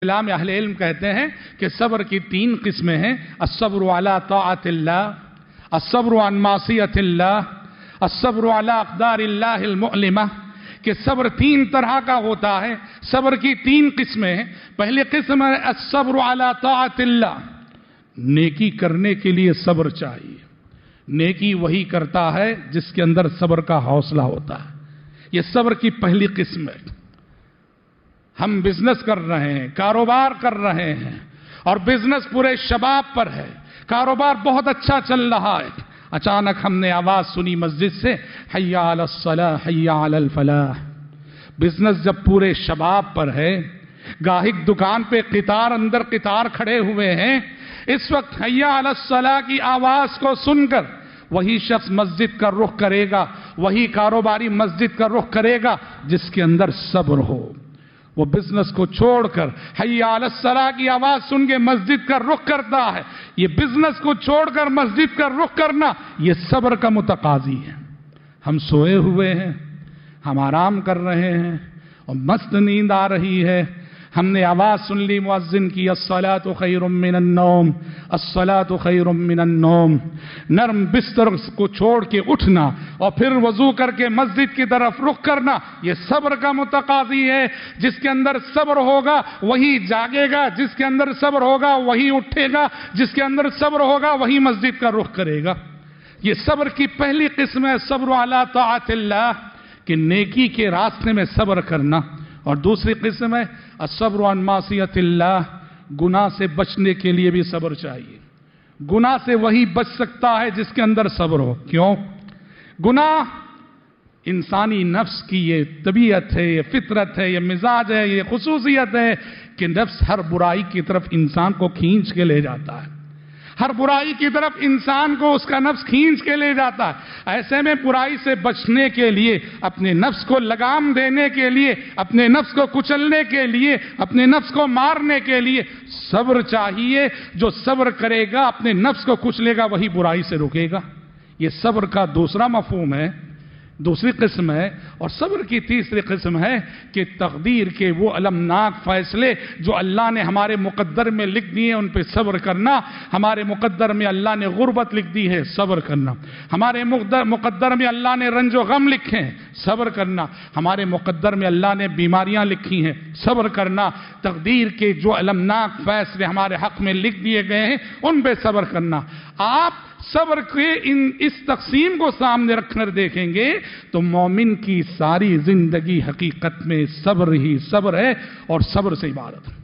اسلام اہل علم کہتے ہیں کہ صبر کی 3 قسمیں ہیں۔ الصبر علی طاعت اللہ، الصبر عن معصیت اللہ، الصبر علی اقدار اللہ المؤلمہ، کہ صبر 3 طرح کا ہوتا ہے۔ صبر کی 3 قسمیں ہیں۔ پہلی قسم ہے الصبر علی طاعت اللہ، نیکی کرنے کے لیے صبر چاہیے۔ نیکی وہی کرتا ہے جس کے اندر صبر کا حوصلہ ہوتا ہے۔ یہ صبر کی پہلی قسم ہے۔ ہم بزنس کر رہے ہیں، کاروبار کر رہے ہیں، اور بزنس پورے شباب پر ہے، کاروبار بہت اچھا چل رہا ہے۔ اچانک ہم نے آواز سنی مسجد سے، حی علی الصلاح حی علی الفلاح۔ بزنس جب پورے شباب پر ہے، گاہک دکان پہ قطار اندر قطار کھڑے ہوئے ہیں، اس وقت حی علی الصلاح کی آواز کو سن کر وہی شخص مسجد کا رخ کرے گا، وہی کاروباری مسجد کا رخ کرے گا جس کے اندر صبر ہو۔ وہ بزنس کو چھوڑ کر حی علی الصلاح کی آواز سن کے مسجد کا رخ کرتا ہے۔ یہ بزنس کو چھوڑ کر مسجد کا رخ کرنا یہ صبر کا متقاضی ہے۔ ہم سوئے ہوئے ہیں، ہم آرام کر رہے ہیں اور مست نیند آ رہی ہے، ہم نے آواز سن لی مؤذن کی، الصلاۃ خیر من النوم، الصلاۃ خیر من النوم۔ نرم بستر کو چھوڑ کے اٹھنا اور پھر وضو کر کے مسجد کی طرف رخ کرنا یہ صبر کا متقاضی ہے۔ جس کے اندر صبر ہوگا وہی جاگے گا، جس کے اندر صبر ہوگا وہی اٹھے گا، جس کے اندر صبر ہوگا وہی مسجد کا رخ کرے گا۔ یہ صبر کی پہلی قسم ہے، صبر علی طاعت اللہ، کہ نیکی کے راستے میں صبر کرنا۔ اور دوسری قسم ہے الصبر عن معصیت اللہ، گناہ سے بچنے کے لیے بھی صبر چاہیے۔ گناہ سے وہی بچ سکتا ہے جس کے اندر صبر ہو۔ کیوں؟ گناہ انسانی نفس کی یہ طبیعت ہے، یہ فطرت ہے، یہ مزاج ہے، یہ خصوصیت ہے کہ نفس ہر برائی کی طرف انسان کو کھینچ کے لے جاتا ہے۔ ہر برائی کی طرف انسان کو اس کا نفس کھینچ کے لے جاتا ہے۔ ایسے میں برائی سے بچنے کے لیے، اپنے نفس کو لگام دینے کے لیے، اپنے نفس کو کچلنے کے لیے، اپنے نفس کو مارنے کے لیے صبر چاہیے۔ جو صبر کرے گا، اپنے نفس کو کچلے گا، وہی برائی سے رکے گا۔ یہ صبر کا دوسرا مفہوم ہے، دوسری قسم ہے۔ اور صبر کی تیسری قسم ہے کہ تقدیر کے وہ المناک فیصلے جو اللہ نے ہمارے مقدر میں لکھ دیے ان پہ صبر کرنا۔ ہمارے مقدر میں اللہ نے غربت لکھ دی ہے، صبر کرنا۔ ہمارے مقدر میں اللہ نے رنج و غم لکھے ہیں، صبر کرنا۔ ہمارے مقدر میں اللہ نے بیماریاں لکھی ہیں، صبر کرنا۔ تقدیر کے جو المناک فیصلے ہمارے حق میں لکھ دیے گئے ہیں ان پہ صبر کرنا۔ آپ صبر کے اس تقسیم کو سامنے رکھ کر دیکھیں گے تو مومن کی ساری زندگی حقیقت میں صبر ہی صبر ہے، اور صبر سے عبارت ہے۔